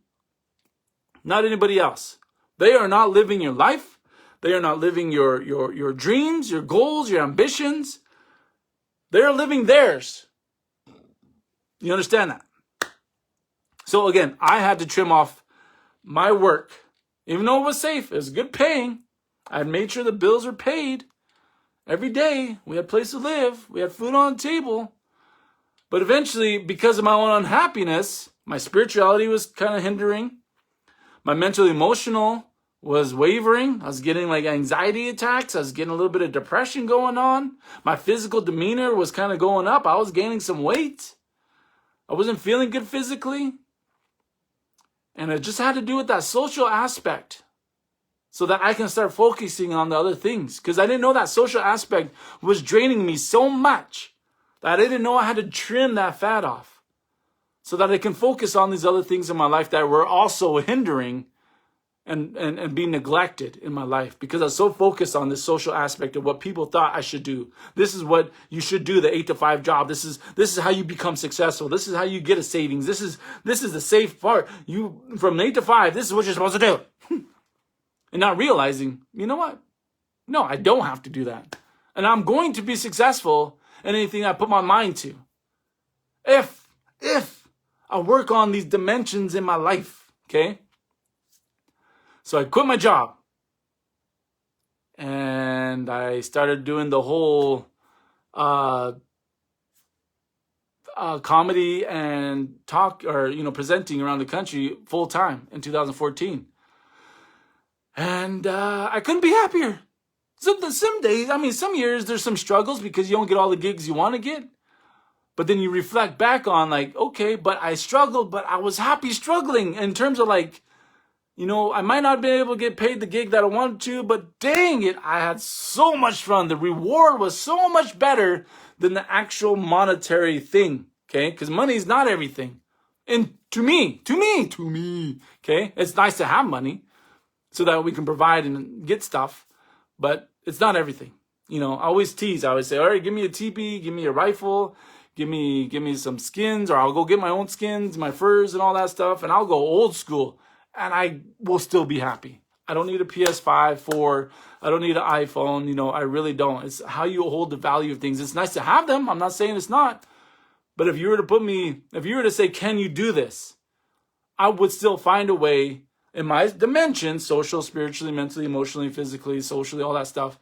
not anybody else. They are not living your life. They are not living your dreams, your goals, your ambitions. They are living theirs. You understand that? So again, I had to trim off my work. Even though it was safe, it was good paying. I had made sure the bills were paid. Every day, we had a place to live. We had food on the table. But eventually, because of my own unhappiness, my spirituality was kind of hindering. My mental emotional was wavering. I was getting like anxiety attacks. I was getting a little bit of depression going on. My physical demeanor was kind of going up. I was gaining some weight. I wasn't feeling good physically. And it just had to do with that social aspect, so that I can start focusing on the other things. Because I didn't know that social aspect was draining me so much that I didn't know I had to trim that fat off, so that I can focus on these other things in my life that were also hindering and being neglected in my life, because I was so focused on this social aspect of what people thought I should do. This is what you should do, the 8-to-5 job. This is how you become successful. This is how you get a savings. This is the safe part. You, from 8 to 5, this is what you're supposed to do. And not realizing, you know what? No, I don't have to do that. And I'm going to be successful in anything I put my mind to. If I work on these dimensions in my life, okay? So I quit my job. And I started doing the whole comedy and talk, or, presenting around the country full time in 2014. And I couldn't be happier. Some days, some years there's some struggles because you don't get all the gigs you want to get. But then you reflect back on like, okay, but I struggled, but I was happy struggling, in terms of like, I might not be able to get paid the gig that I wanted to, but dang it, I had so much fun. The reward was so much better than the actual monetary thing, okay? Because money is not everything. And to me, okay? It's nice to have money so that we can provide and get stuff, but it's not everything. I always tease. I always say, all right, give me a teepee, give me a rifle, give me some skins, or I'll go get my own skins, my furs and all that stuff, and I'll go old school. And I will still be happy. I don't need a PS5, 4. I don't need an iPhone. I really don't. It's how you hold the value of things. It's nice to have them. I'm not saying it's not. But if you were to say, can you do this? I would still find a way in my dimensions, social, spiritually, mentally, emotionally, physically, socially, all that stuff,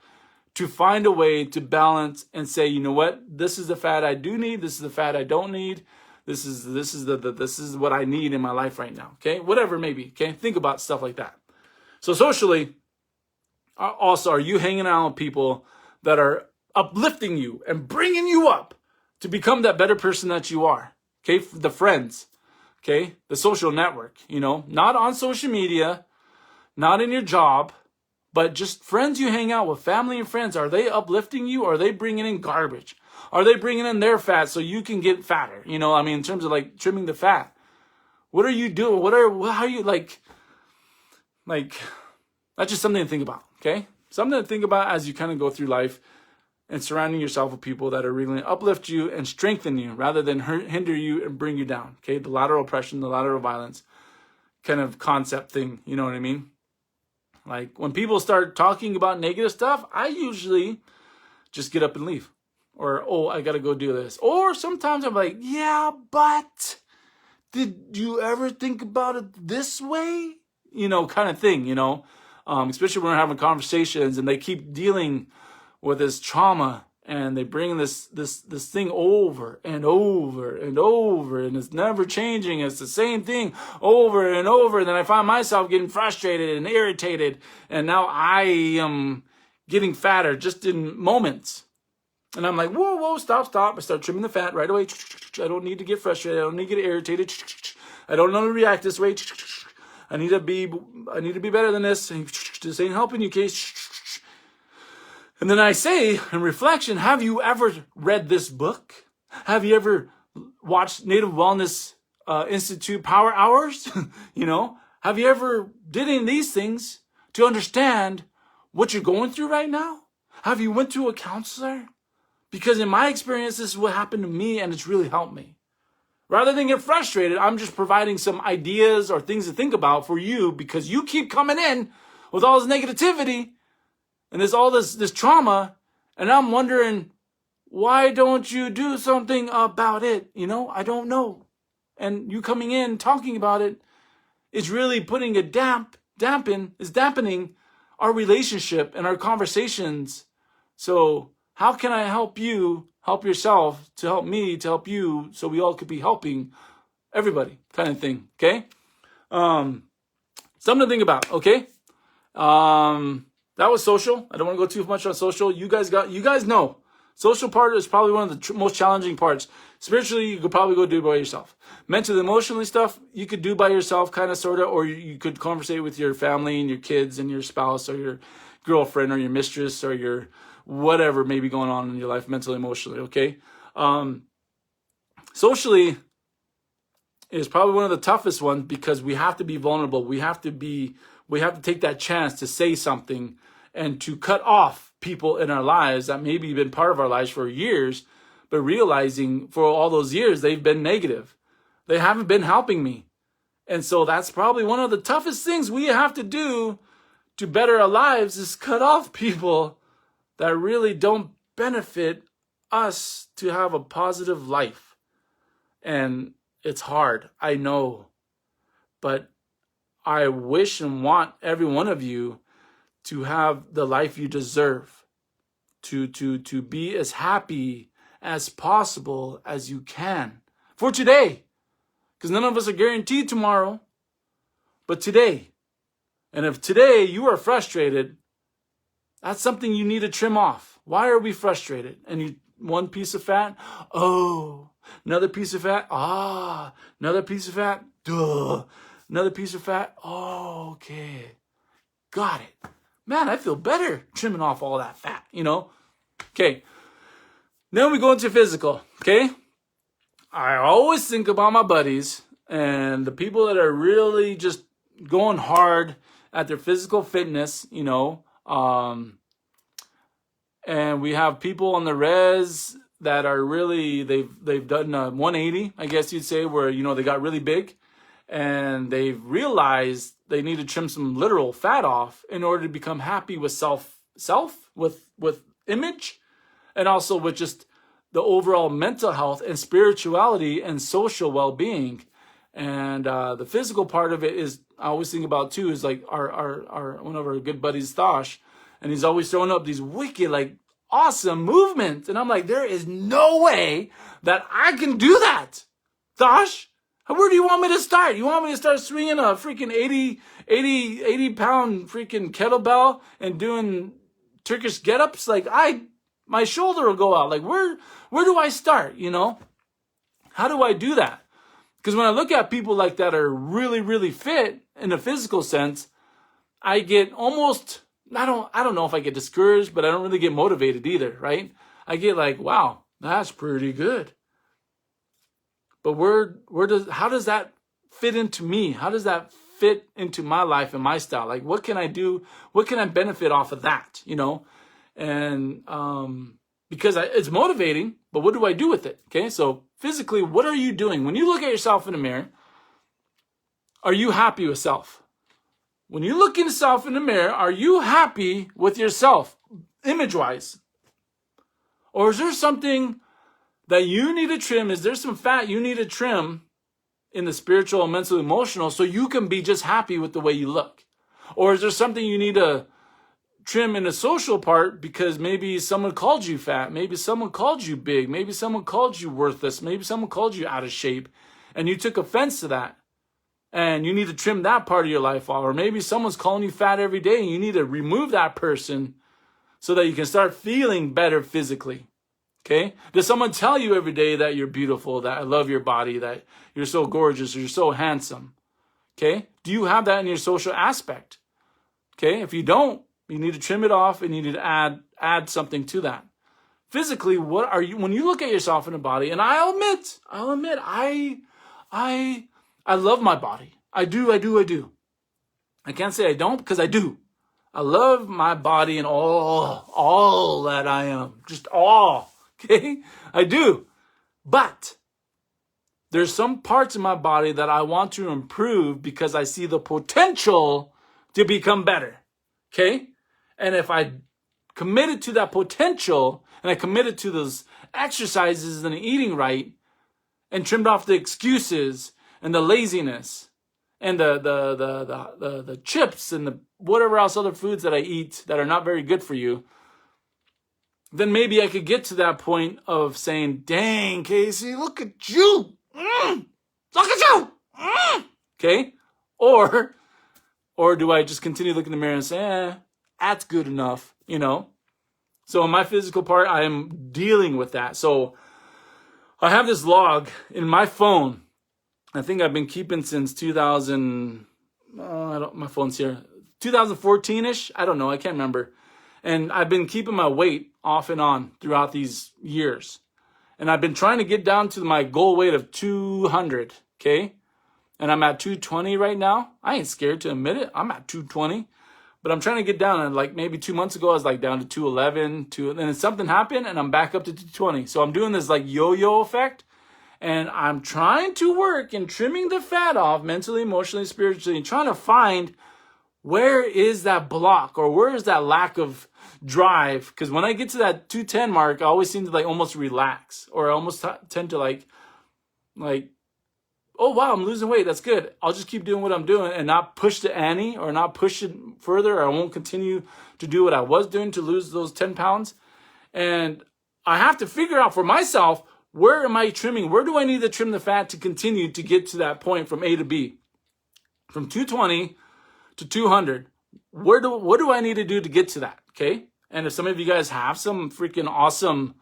to find a way to balance and say, you know what? This is the fat I do need. This is the fat I don't need. This is what I need in my life right now. Okay, whatever it may be. Okay, think about stuff like that. So socially, also, are you hanging out with people that are uplifting you and bringing you up to become that better person that you are. Okay, the friends, okay, the social network, not on social media, not in your job, but just friends you hang out with, family and friends. Are they uplifting you? Or are they bringing in garbage? Are they bringing in their fat so you can get fatter? In terms of like trimming the fat. What are you doing? How are you like, that's just something to think about, okay? Something to think about as you kind of go through life and surrounding yourself with people that are really going to uplift you and strengthen you rather than hinder you and bring you down, okay? The lateral oppression, the lateral violence kind of concept thing, you know what I mean? Like when people start talking about negative stuff, I usually just get up and leave. Or, oh, I got to go do this. Or sometimes I'm like, yeah, but did you ever think about it this way? Kind of thing, especially when we're having conversations and they keep dealing with this trauma and they bring this thing over and over and over and it's never changing. It's the same thing over and over. And then I find myself getting frustrated and irritated. And now I am getting fatter just in moments. And I'm like, whoa, stop. I start trimming the fat right away. I don't need to get frustrated. I don't need to get irritated. I don't know to react this way. I need to be better than this. This ain't helping you, Case. And then I say, in reflection, have you ever read this book? Have you ever watched Native Wellness Institute Power Hours? Have you ever did any of these things to understand what you're going through right now? Have you went to a counselor? Because in my experience, this is what happened to me, and it's really helped me. Rather than get frustrated, I'm just providing some ideas or things to think about for you because you keep coming in with all this negativity and there's all this trauma, and I'm wondering, why don't you do something about it? I don't know. And you coming in talking about it is really putting a dampening our relationship and our conversations. So how can I help you help yourself to help me to help you so we all could be helping everybody kind of thing, okay? Something to think about, okay? That was social. I don't want to go too much on social. You guys know. Social part is probably one of the most challenging parts. Spiritually, you could probably go do it by yourself. Mentally, emotionally stuff, you could do by yourself, kind of, sort of, or you could conversate with your family and your kids and your spouse or your girlfriend or your mistress or your whatever may be going on in your life, mentally, emotionally, okay? Socially is probably one of the toughest ones because we have to be vulnerable. We have to take that chance to say something and to cut off people in our lives that maybe been part of our lives for years, but realizing for all those years they've been negative. They haven't been helping me. And so that's probably one of the toughest things we have to do to better our lives is cut off people that really don't benefit us to have a positive life. And it's hard, I know. But I wish and want every one of you to have the life you deserve, to be as happy as possible as you can for today. Because none of us are guaranteed tomorrow, but today. And if today you are frustrated, that's something you need to trim off. Why are we frustrated? And one piece of fat, oh, another piece of fat, another piece of fat, duh. Another piece of fat, oh, okay, got it. Man, I feel better trimming off all that fat, Okay, then we go into physical, okay? I always think about my buddies and the people that are really just going hard at their physical fitness, and we have people on the res that are really, they've done a 180, I guess you'd say, where, they got really big. And they've realized they need to trim some literal fat off in order to become happy with with image, and also with just the overall mental health and spirituality and social well-being. And the physical part of it is, I always think about too, is like our one of our good buddies, Thosh, and he's always throwing up these wicked, like, awesome movements. And I'm like, there is no way that I can do that, Thosh. Where do you want me to start? You want me to start swinging a freaking 80 pound freaking kettlebell and doing Turkish get-ups? Like, I my shoulder will go out. Like, where do I start, you know? How do I do that? Because when I look at people like that are really, really fit in a physical sense, I get almost, I don't know if I get discouraged, but I don't really get motivated either, right? I get like, wow, that's pretty good. But how does that fit into me? How does that fit into my life and my style? Like, what can I do? What can I benefit off of that, you know? And because it's motivating, but what do I do with it? Okay, so physically, what are you doing? When you look at yourself in the mirror, are you happy with self? When you look at yourself in the mirror, are you happy with yourself, image-wise? Or is there something that you need to trim? Is there some fat you need to trim in the spiritual, mental, emotional, so you can be just happy with the way you look? Or is there something you need to trim in the social part because maybe someone called you fat, maybe someone called you big, maybe someone called you worthless, maybe someone called you out of shape, and you took offense to that, and you need to trim that part of your life off? Or maybe someone's calling you fat every day, and you need to remove that person so that you can start feeling better physically. Okay? Does someone tell you every day that you're beautiful, that I love your body, that you're so gorgeous, or you're so handsome? Okay? Do you have that in your social aspect? Okay? If you don't, you need to trim it off and you need to add something to that. Physically, what are you, when you look at yourself in the body, and I'll admit, I love my body. I do. I can't say I don't, because I do. I love my body and all that I am. Just all. Okay? I do. But there's some parts of my body that I want to improve because I see the potential to become better. Okay? And if I committed to that potential and I committed to those exercises and eating right and trimmed off the excuses and the laziness and the chips and the whatever else other foods that I eat that are not very good for you, then maybe I could get to that point of saying, dang, Kasey, look at you. Look at you. Okay? Or do I just continue looking in the mirror and say, that's good enough, you know? So in my physical part, I am dealing with that. So I have this log in my phone. I think I've been keeping since 2014-ish. I don't know. I can't remember. And I've been keeping my weight off and on throughout these years. And I've been trying to get down to my goal weight of 200, okay? And I'm at 220 right now. I ain't scared to admit it. I'm at 220. But I'm trying to get down. And like maybe 2 months ago, I was like down to 211. And then something happened and I'm back up to 220. So I'm doing this like yo-yo effect. And I'm trying to work in trimming the fat off mentally, emotionally, spiritually, and trying to find where is that block or where is that lack of drive. Because when I get to that 210 mark, I always seem to like almost relax, or I almost tend to like, oh wow, I'm losing weight. That's good. I'll just keep doing what I'm doing and not push the ante or not push it further. Or I won't continue to do what I was doing to lose those 10 pounds. And I have to figure out for myself, where am I trimming? Where do I need to trim the fat to continue to get to that point from A to B? From 220 to 200. What do I need to do to get to that? Okay? And if some of you guys have some freaking awesome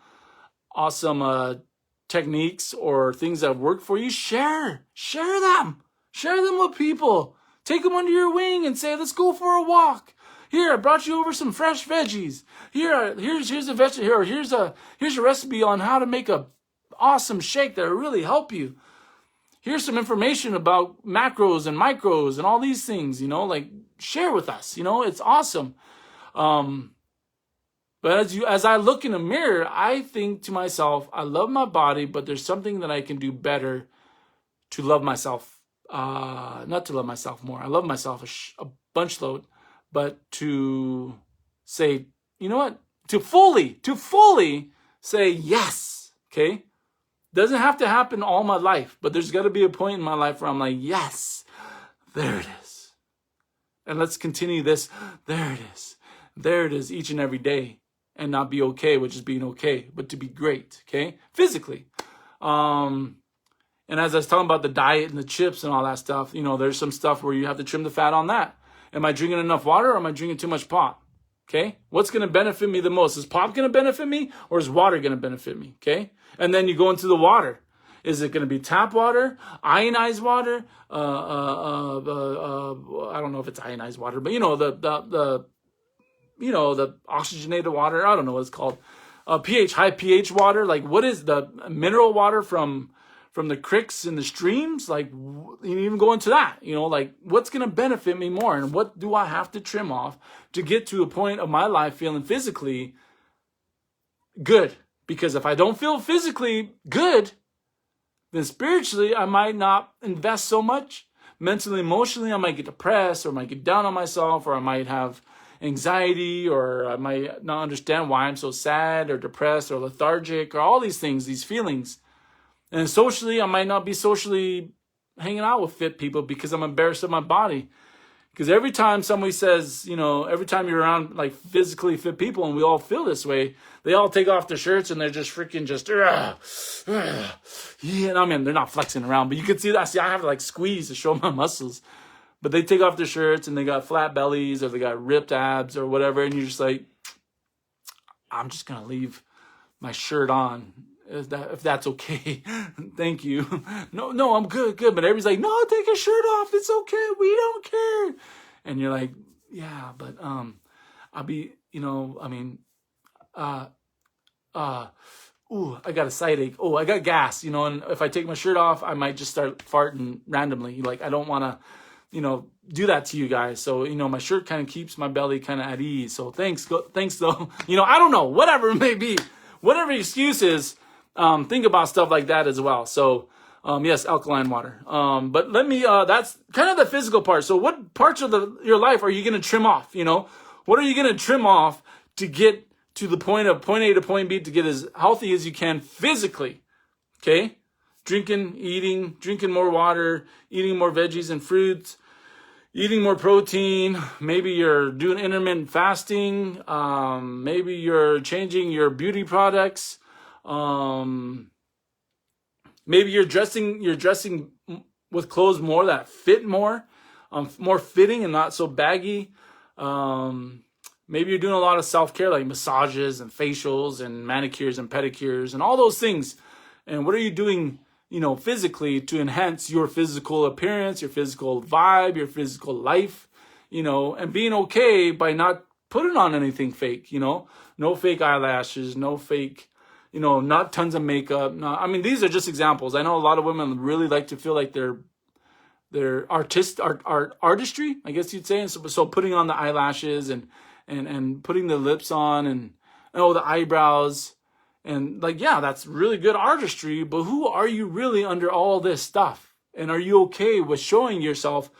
techniques or things that have worked for you, share them with people. Take them under your wing and say, let's go for a walk. Here, I brought you over some fresh veggies. Here's a vegetable here. Here's a recipe on how to make a awesome shake that will really help you. Here's some information about macros and micros and all these things, you know, like share with us, you know, it's awesome. But as I look in the mirror, I think to myself, I love my body, but there's something that I can do better to love myself. Not to love myself more. I love myself a bunch load, but to say, you know what? To fully say yes. Okay. Doesn't have to happen all my life, but there's got to be a point in my life where I'm like, yes, there it is. And let's continue this. There it is each and every day. And not be okay with just being okay, but to be great, okay? Physically. And as I was talking about the diet and the chips and all that stuff, you know, there's some stuff where you have to trim the fat on that. Am I drinking enough water or am I drinking too much pop? Okay? What's going to benefit me the most? Is pop going to benefit me, or is water going to benefit me? Okay? And then you go into the water. Is it going to be tap water, ionized water? I don't know if it's ionized water, but the oxygenated water. I don't know what it's called. High pH water. Like, what is the mineral water from the creeks and the streams? Like, you even go into that. Like, what's going to benefit me more, and what do I have to trim off to get to a point of my life feeling physically good? Because if I don't feel physically good, then spiritually, I might not invest so much. Mentally, emotionally, I might get depressed, or I might get down on myself, or I might have anxiety, or I might not understand why I'm so sad or depressed or lethargic, or all these things, these feelings. And socially, I might not be socially hanging out with fit people because I'm embarrassed of my body. Because every time somebody says, every time you're around like physically fit people, and we all feel this way, they all take off their shirts and they're just freaking just, yeah. And I mean, they're not flexing around, but you can see that. See, I have to like squeeze to show my muscles. But they take off their shirts and they got flat bellies, or they got ripped abs or whatever. And you're just like, I'm just going to leave my shirt on. If that's okay. Thank you. No, I'm good. But everybody's like, no, take your shirt off. It's okay. We don't care. And you're like, yeah, but I'll be, I got a side ache. Oh, I got gas, and if I take my shirt off, I might just start farting randomly. Like, I don't want to, do that to you guys. So, my shirt kind of keeps my belly kind of at ease. So thanks though. I don't know, whatever it may be, whatever the excuse is, think about stuff like that as well. So, yes, alkaline water. But let me, that's kind of the physical part. So what parts of your life are you going to trim off? What are you going to trim off to get to the point of point A to point B, to get as healthy as you can physically? Okay. Drinking more water, eating more veggies and fruits, eating more protein. Maybe you're doing intermittent fasting. Maybe you're changing your beauty products. Maybe you're dressing with clothes more that fit more fitting and not so baggy. Maybe you're doing a lot of self-care, like massages and facials and manicures and pedicures and all those things. And what are you doing, physically to enhance your physical appearance, your physical vibe, your physical life, and being okay by not putting on anything fake, no fake eyelashes, no fake, not tons of makeup. No, I mean, these are just examples. I know a lot of women really like to feel like they're artistry, I guess you'd say. And so putting on the eyelashes and putting the lips on and the eyebrows, and like, yeah, that's really good artistry, but who are you really under all this stuff? And are you okay with showing yourself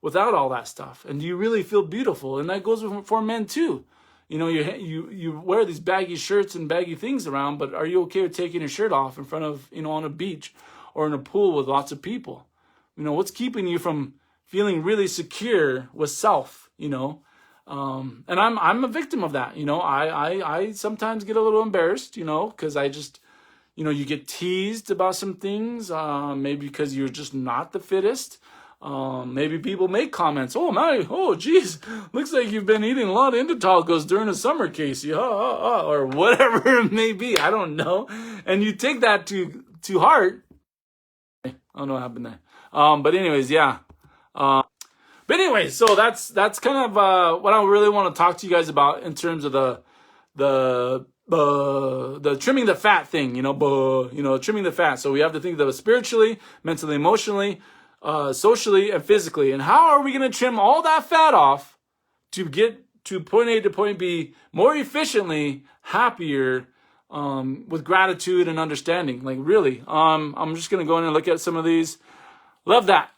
without all that stuff? And do you really feel beautiful? And that goes for men too. You wear these baggy shirts and baggy things around, but are you okay with taking your shirt off in front of, on a beach or in a pool with lots of people? What's keeping you from feeling really secure with self, and I'm a victim of that. I sometimes get a little embarrassed, because I just, you get teased about some things, maybe because you're just not the fittest. Maybe people make comments. Oh geez, looks like you've been eating a lot of tacos during the summer, Kasey, or whatever it may be. I don't know. And you take that to heart. I don't know what happened there. But anyways, yeah. But anyway, so that's kind of what I really want to talk to you guys about in terms of the trimming the fat thing, trimming the fat. So we have to think of it spiritually, mentally, emotionally, socially, and physically. And how are we going to trim all that fat off to get to point A to point B more efficiently, happier, with gratitude and understanding? Like, really, I'm just going to go in and look at some of these. Love that.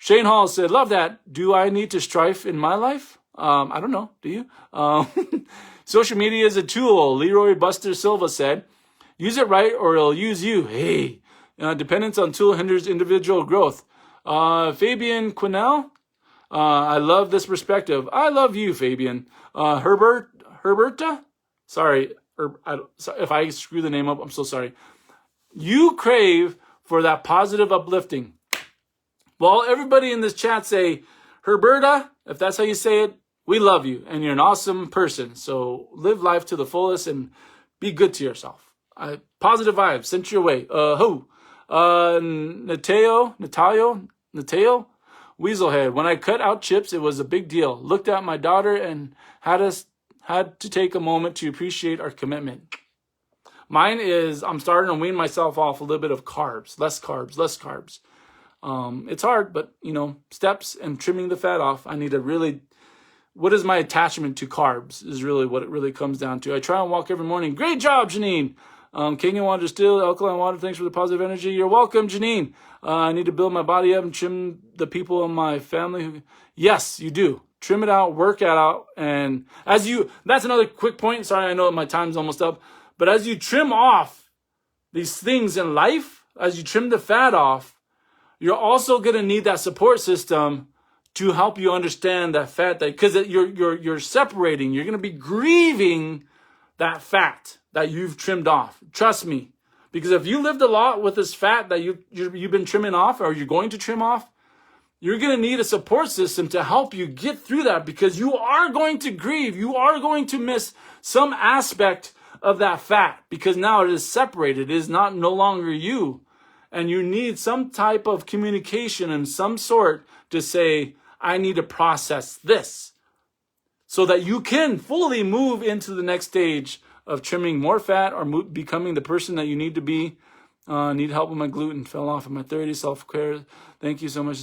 Shane Hall said, love that. Do I need to strive in my life? I don't know. Do you? Social media is a tool. Leroy Buster Silva said, use it right or it'll use you. Hey, dependence on tool hinders individual growth. Fabian Quinnell, I love this perspective. I love you, Fabian. Herberta? Sorry, if I screw the name up, I'm so sorry. You crave for that positive uplifting. Well, everybody in this chat say, Herberta, if that's how you say it, we love you and you're an awesome person. So live life to the fullest and be good to yourself. Positive vibes sent your way. Nateo, Weaselhead. When I cut out chips, it was a big deal. Looked at my daughter and had to take a moment to appreciate our commitment. Mine is I'm starting to wean myself off a little bit of carbs, less carbs. It's hard, but steps and trimming the fat off. I need to really, what is my attachment to carbs is really what it really comes down to. I try and walk every morning. Great job, Janine. King and water distilled, alkaline water. Thanks for the positive energy. You're welcome, Janine. I need to build my body up and trim the people in my family. Yes, you do. Trim it out, work it out. And that's another quick point. Sorry, I know my time's almost up. But as you trim off these things in life, as you trim the fat off, you're also going to need that support system to help you understand that fat, because you're separating, you're going to be grieving that fat that you've trimmed off. Trust me, because if you lived a lot with this fat that you've been trimming off, or you're going to trim off, you're going to need a support system to help you get through that, because you are going to grieve. You are going to miss some aspect of that fat, because now it is separated. It is no longer you. And you need some type of communication and some sort to say, I need to process this, so that you can fully move into the next stage of trimming more fat or becoming the person that you need to be. Need help with my gluten. Fell off in my 30s. Self-care. Thank you so much.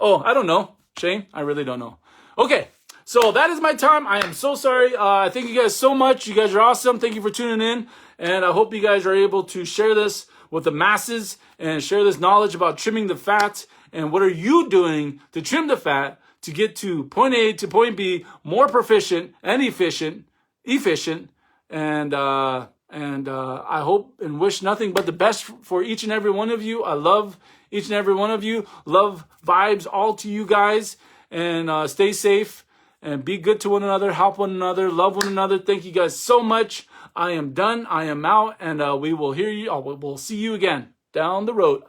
Oh, I don't know, Shane. I really don't know. Okay, so that is my time. I am so sorry. Thank you guys so much. You guys are awesome. Thank you for tuning in. And I hope you guys are able to share this with the masses and share this knowledge about trimming the fat. And what are you doing to trim the fat to get to point A to point B more proficient and efficient. And I hope and wish nothing but the best for each and every one of you. I love each and every one of you. Love vibes all to you guys. And stay safe and be good to one another. Help one another. Love one another. Thank you guys so much. I am done. I am out. And we will hear you. We'll see you again down the road.